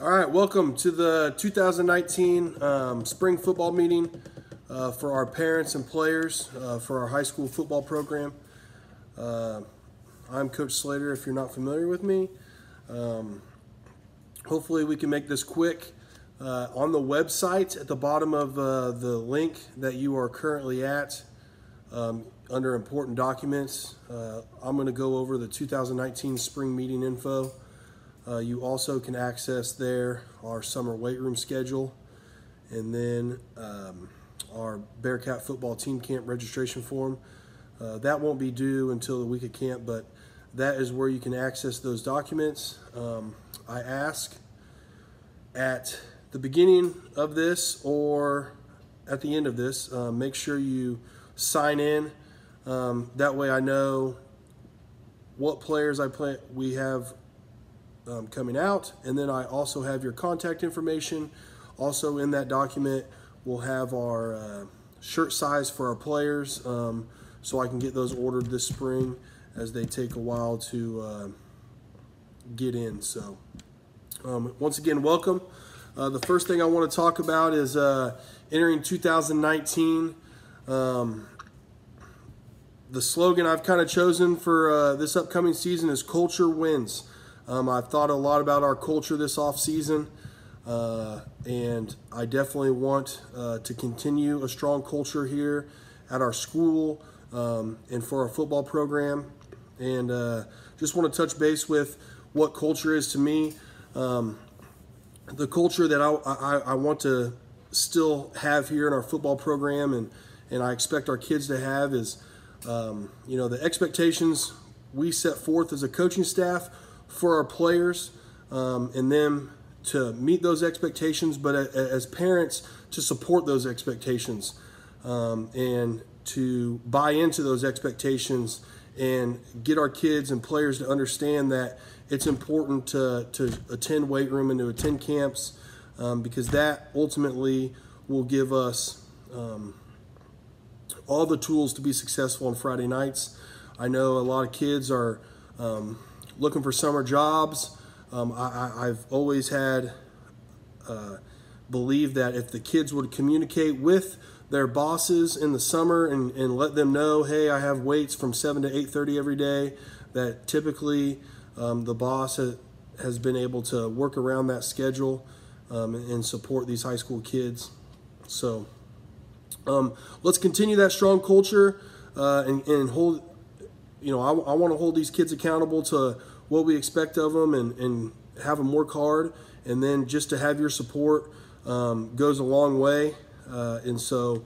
All right, welcome to the 2019 spring football meeting for our parents and players for our high school football program. I'm Coach Slater, if you're not familiar with me. Hopefully we can make this quick. On the website at the bottom of the link that you are currently at, under important documents, I'm going to go over the 2019 spring meeting info. You also can access there our summer weight room schedule, and then our Bearcat football team camp registration form. That won't be due until the week of camp, but that is where you can access those documents. I ask at the beginning of this or at the end of this, make sure you sign in. That way I know what players we have coming out, and then I also have your contact information. Also in that document we'll have our shirt size for our players, so I can get those ordered this spring as they take a while to get in. So once again, welcome. The first thing I want to talk about is entering 2019. The slogan I've kind of chosen for this upcoming season is Culture Wins. I've thought a lot about our culture this off season, and I definitely want to continue a strong culture here at our school and for our football program. And just want to touch base with what culture is to me. The culture that I want to still have here in our football program, and I expect our kids to have, is the expectations we set forth as a coaching staff for our players, and them to meet those expectations, but as parents to support those expectations, and to buy into those expectations and get our kids and players to understand that it's important to attend weight room and to attend camps, because that ultimately will give us all the tools to be successful on Friday nights. I know a lot of kids are looking for summer jobs. I've always had believed that if the kids would communicate with their bosses in the summer and let them know, hey, I have weights from 7 to 8:30 every day, that typically the boss has been able to work around that schedule and support these high school kids. So let's continue that strong culture and hold. I want to hold these kids accountable to what we expect of them, and have them work hard. And then just to have your support goes a long way. And so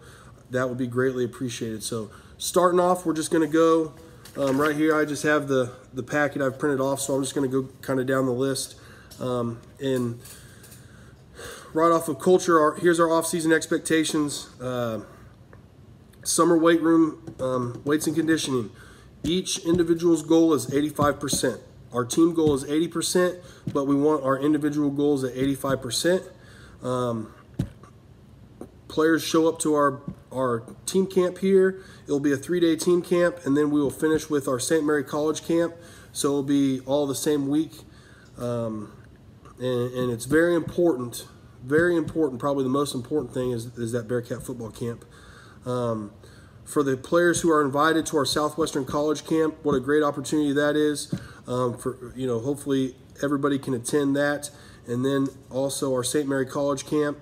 that would be greatly appreciated. So starting off, we're just going to go right here. I just have the packet I've printed off, so I'm just going to go kind of down the list. And right off of culture, here's our off-season expectations. Summer weight room, weights and conditioning. Each individual's goal is 85%. Our team goal is 80%, but we want our individual goals at 85%. Players show up to our team camp here. It'll be a 3-day team camp, and then we will finish with our St. Mary College camp. So it'll be all the same week. And it's very important, probably the most important thing is that Bearcat football camp. For the players who are invited to our Southwestern College camp, what a great opportunity that is. Hopefully everybody can attend that. And then also our St. Mary College camp.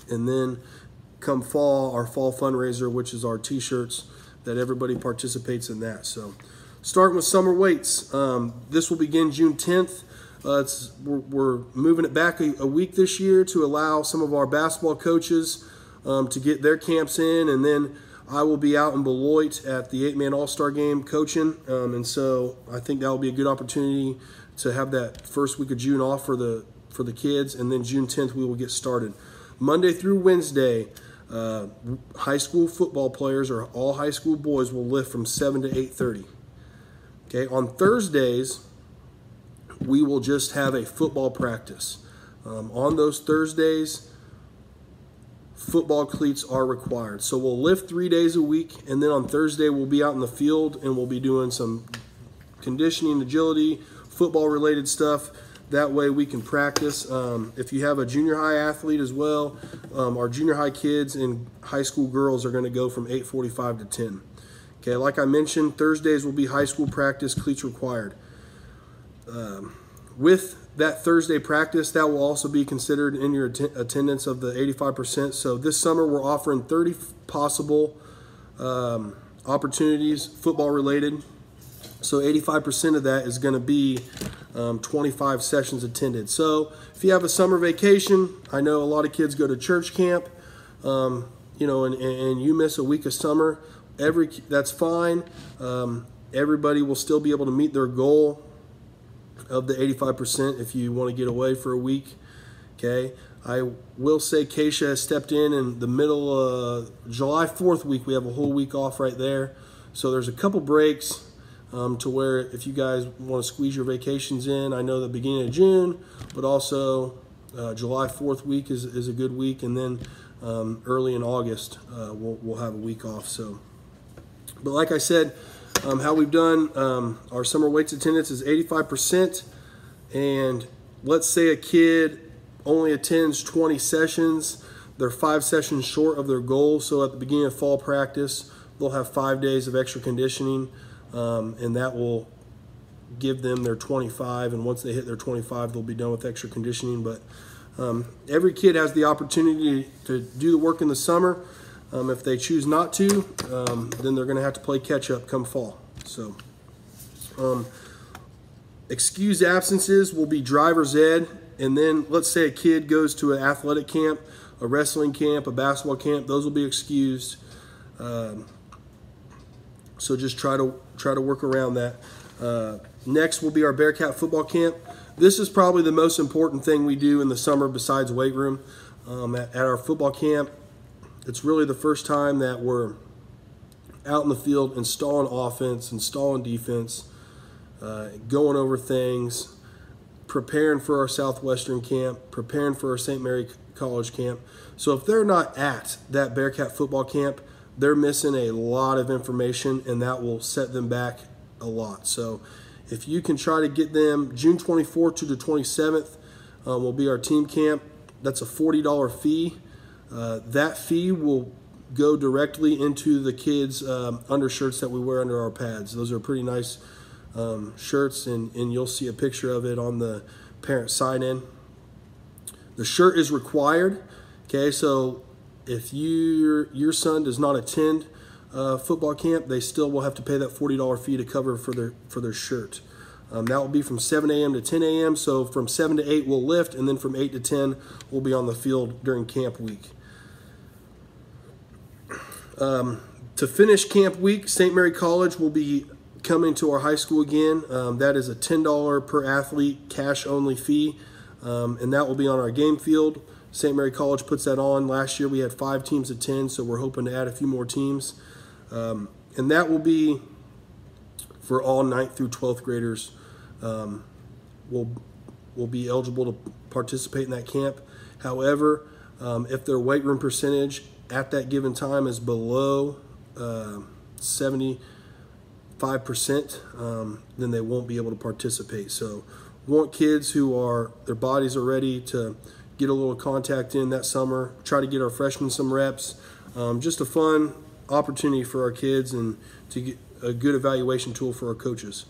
And then come fall, our fall fundraiser, which is our t-shirts, that everybody participates in that. So starting with summer weights, this will begin June 10th. We're moving it back a week this year to allow some of our basketball coaches to get their camps in, and then I will be out in Beloit at the 8-man All-Star game coaching, and so I think that will be a good opportunity to have that first week of June off for the kids, and then June 10th we will get started. Monday through Wednesday, high school football players, or all high school boys, will lift from 7 to 8:30. Okay, on Thursdays we will just have a football practice. On those Thursdays, football cleats are required. So we'll lift 3 days a week, and then on Thursday we'll be out in the field and we'll be doing some conditioning, agility, football related stuff That way we can practice. If you have a junior high athlete as well, our junior high kids and high school girls are going to go from 8:45 to 10. Okay, like I mentioned, Thursdays will be high school practice, cleats required. With that Thursday practice, that will also be considered in your attendance of the 85%. So this summer we're offering 30 possible opportunities, football related. So 85% of that is going to be 25 sessions attended. So if you have a summer vacation, I know a lot of kids go to church camp, and you miss a week of summer, that's fine. Everybody will still be able to meet their goal of the 85% if you want to get away for a week. Okay, I will say Keisha has stepped in the middle of July 4th week. We have a whole week off right there. So there's a couple breaks to where if you guys want to squeeze your vacations in, I know the beginning of June, but also July 4th week is a good week, and then early in August we'll have a week off. So, but like I said, how we've done our summer weights attendance is 85%, and let's say a kid only attends 20 sessions, they're 5 sessions short of their goal. So at the beginning of fall practice, they'll have 5 days of extra conditioning. And that will give them their 25, and once they hit their 25, they'll be done with extra conditioning. But every kid has the opportunity to do the work in the summer. If they choose not to, then they're going to have to play catch up come fall. So excused absences will be driver's ed, and then let's say a kid goes to an athletic camp, a wrestling camp, a basketball camp, those will be excused. So just try to work around that. Next will be our Bearcat football camp. This is probably the most important thing we do in the summer besides weight room. At our football camp, it's really the first time that we're out in the field installing offense, installing defense, going over things, preparing for our Southwestern camp, preparing for our St. Mary College camp. So if they're not at that Bearcat football camp, they're missing a lot of information, and that will set them back a lot. So if you can try to get them, June 24th to the 27th will be our team camp. That's a $40 fee. That fee will go directly into the kids' undershirts that we wear under our pads. Those are pretty nice shirts, and you'll see a picture of it on the parent sign-in. The shirt is required. Okay, so if your son does not attend football camp, they still will have to pay that $40 fee to cover for their shirt. That will be from 7 a.m. to 10 a.m. So from 7 to 8 we'll lift, and then from 8 to 10 we'll be on the field during camp week. To finish camp week, St. Mary College will be coming to our high school again. That is a $10 per athlete cash only fee, and that will be on our game field. St. Mary College puts that on. Last year we had 5 teams attend, so we're hoping to add a few more teams. And that will be for all 9th through 12th graders. Will be eligible to participate in that camp. However, if their weight room percentage at that given time is below 75%, then they won't be able to participate. So we want kids who their bodies are ready to get a little contact in that summer, try to get our freshmen some reps. Just a fun opportunity for our kids and to get a good evaluation tool for our coaches.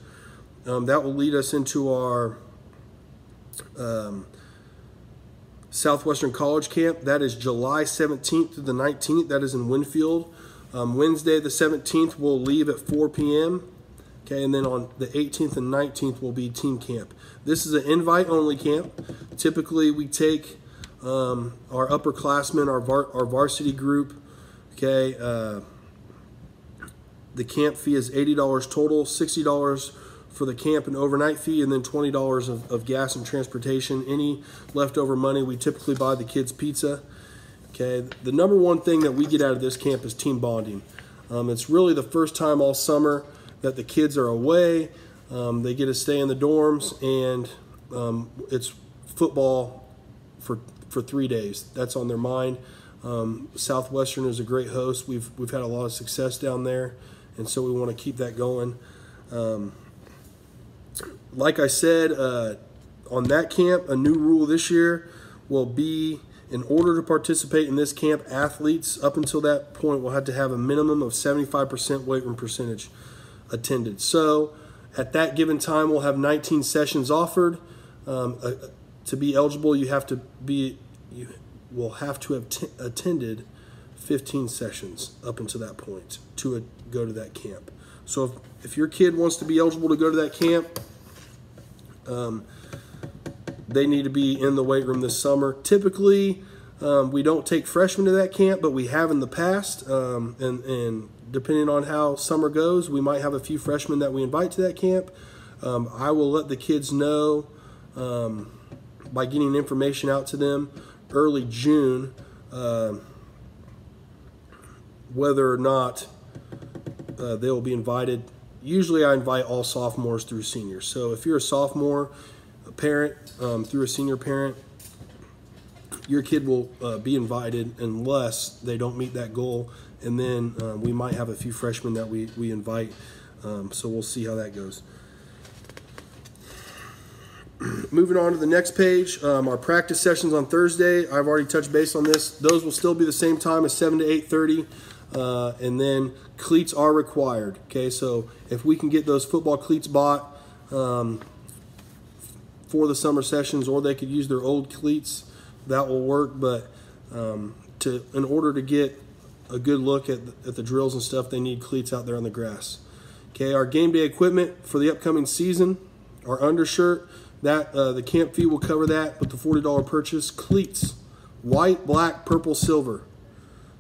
That will lead us into our Southwestern College camp. That is July 17th to the 19th. That is in Winfield. Wednesday the 17th we'll leave at 4 p.m. Okay, and then on the 18th and 19th will be team camp. This is an invite-only camp. Typically, we take our upperclassmen, our varsity group. Okay, the camp fee is $80 total, $60 for the camp and overnight fee, and then $20 of gas and transportation. Any leftover money, we typically buy the kids pizza. Okay, the number one thing that we get out of this camp is team bonding. It's really the first time all summer that the kids are away. They get to stay in the dorms, and it's football for 3 days. That's on their mind. Southwestern is a great host. We've had a lot of success down there, and so we want to keep that going. Like I said, on that camp, a new rule this year will be, in order to participate in this camp, athletes up until that point will have to have a minimum of 75% weight room percentage attended. So at that given time, we'll have 19 sessions offered. To be eligible, you will have to have attended 15 sessions up until that point to go to that camp. So if your kid wants to be eligible to go to that camp, they need to be in the weight room this summer. Typically, we don't take freshmen to that camp, but we have in the past. And depending on how summer goes, we might have a few freshmen that we invite to that camp. I will let the kids know by getting information out to them early June whether or not they will be invited. Usually I invite all sophomores through seniors. So if you're a sophomore, a parent, through a senior parent, your kid will be invited unless they don't meet that goal. And then we might have a few freshmen that we invite. So we'll see how that goes. Moving on to the next page, our practice sessions on Thursday. I've already touched base on this. Those will still be the same time as 7 to 8:30. And then cleats are required. Okay, so if we can get those football cleats bought for the summer sessions, or they could use their old cleats, that will work. But in order to get a good look at the drills and stuff, they need cleats out there on the grass. Okay, our game day equipment for the upcoming season, our undershirt, that the camp fee will cover that with the $40 purchase. Cleats, white, black, purple, silver.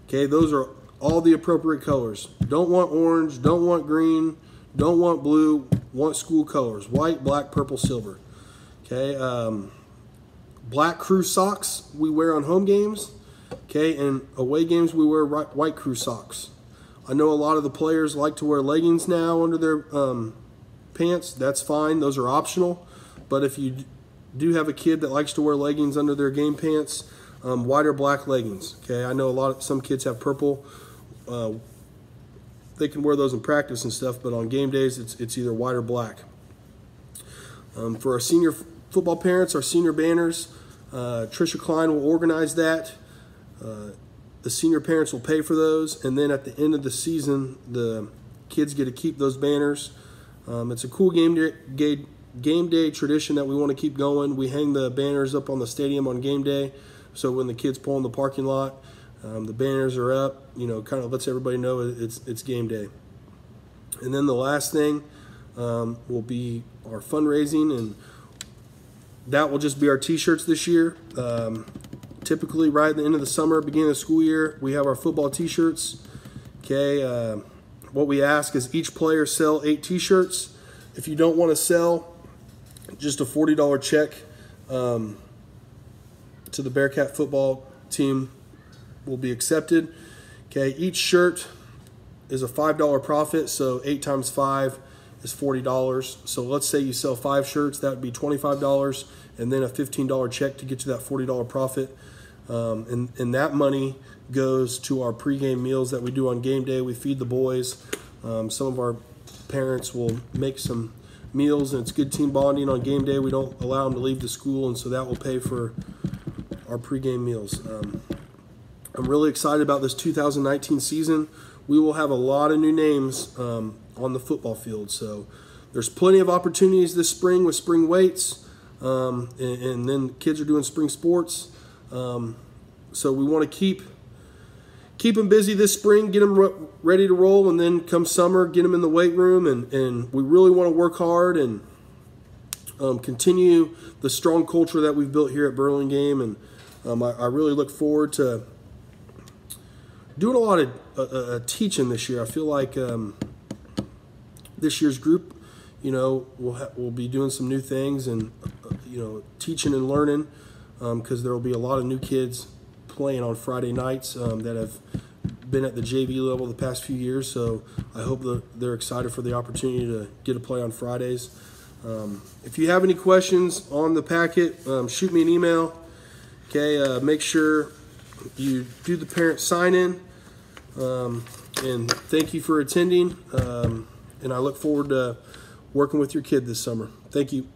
Okay, those are all the appropriate colors. Don't want orange, don't want green, don't want blue, want school colors. White, black, purple, silver. Okay, black crew socks we wear on home games. Okay, and away games we wear white crew socks. I know a lot of the players like to wear leggings now under their pants. That's fine, those are optional. But if you do have a kid that likes to wear leggings under their game pants, white or black leggings. Okay, I know some kids have purple. They can wear those in practice and stuff, but on game days it's either white or black. For our senior football parents, our senior banners, Tricia Klein will organize that. The senior parents will pay for those, and then at the end of the season, the kids get to keep those banners. It's a cool game day tradition that we want to keep going. We hang the banners up on the stadium on game day, so when the kids pull in the parking lot, the banners are up. You know, kind of lets everybody know it's game day. And then the last thing will be our fundraising, and that will just be our t-shirts this year. Typically right at the end of the summer, beginning of the school year, we have our football t-shirts. Okay, what we ask is each player sell 8 t-shirts. If you don't want to sell, just a $40 check to the Bearcat football team will be accepted. Okay, each shirt is a $5 profit, so 8 times 5 is $40. So let's say you sell 5 shirts, that would be $25, and then a $15 check to get you that $40 profit. And that money goes to our pregame meals that we do on game day. We feed the boys. Some of our parents will make some meals, and it's good team bonding on game day. We don't allow them to leave the school, and so that will pay for our pregame meals. I'm really excited about this 2019 season. We will have a lot of new names on the football field, so there's plenty of opportunities this spring with spring weights, and then kids are doing spring sports. So we want to keep them busy this spring, get them ready to roll, and then come summer, get them in the weight room, and we really want to work hard and continue the strong culture that we've built here at Burlingame. And I really look forward to doing a lot of teaching this year. I feel like this year's group, you know, we'll be doing some new things and you know, teaching and learning, because there will be a lot of new kids playing on Friday nights that have been at the JV level the past few years. So I hope that they're excited for the opportunity to get to play on Fridays. If you have any questions on the packet, shoot me an email. Okay, make sure you do the parent sign-in. And thank you for attending. And I look forward to working with your kid this summer. Thank you.